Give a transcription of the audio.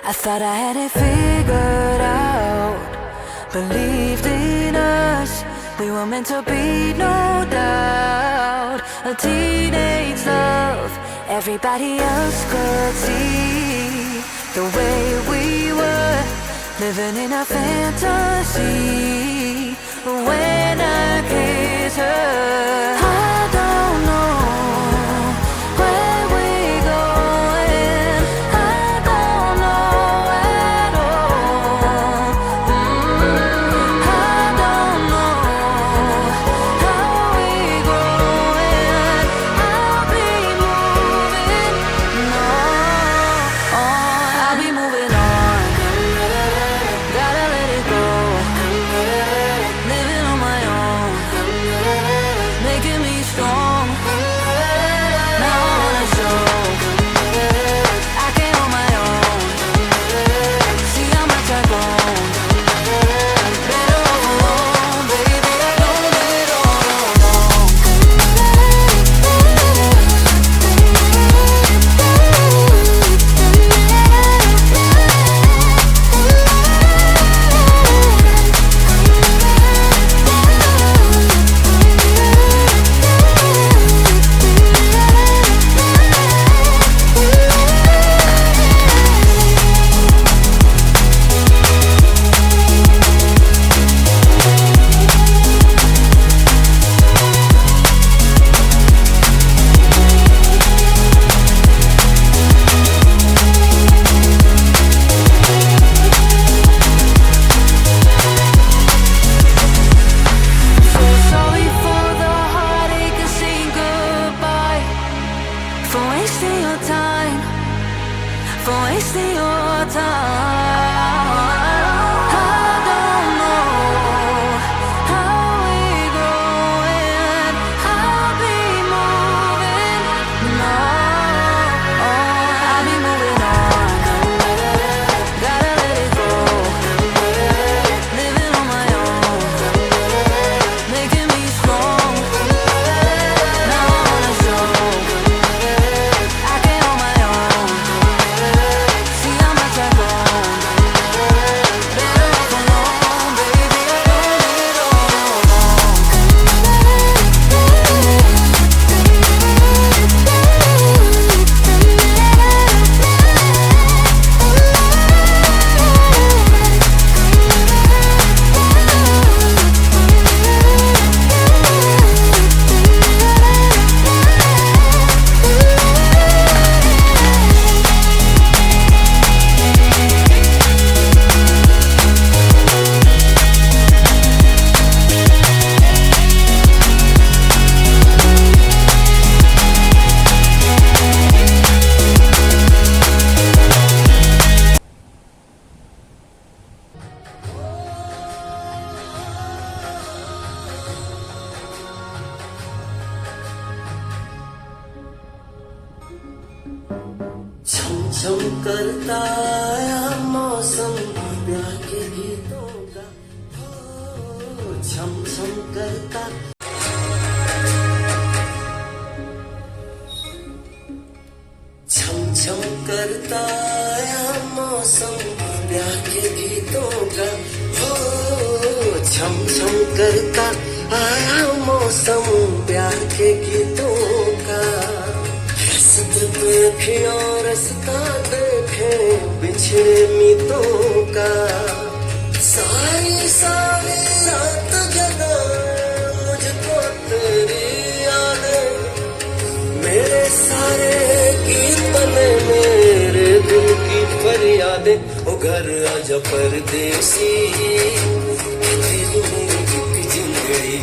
I thought I had it figured out, believed in us, we were meant to be, no doubt. A teenage love, everybody else could see the way we were, living in a fantasy. When I kiss her, I don't know where we're going, I don't know at all. I don't know how we're growing, I'll be moving on, I'll be moving on. Gotta let it go, living on my own, making me strong. Now I wanna show I came on my own. See how much I've grown. Better off alone, baby. I don't live it all alone. So sorry for the heartache and saying goodbye, for wasting your time, for wasting your time. I don't know how we're growing, I'll be moving on, I'll be moving on. Gotta let it go, living on my own, making me strong. Now I wanna show I came on my own. See how much I've grown. Better off alone, baby. I don't live it all alone. छम करता आया मौसम प्यार के गीतों का, छम छम करता। छम छम करता आया मौसम प्यार के गीतों का, छम छम करता आया मौसम प्यार के गीतों का। अखियों रास्ता देखे बिछड़े मीतों का, सारी सारी रात जगाए मुझको तेरी यादें, मेरे सारे गीत बने मेरे दिल की फरियादें। ओ घर आजा परदेसी, तेरी मेरी जिंदड़ी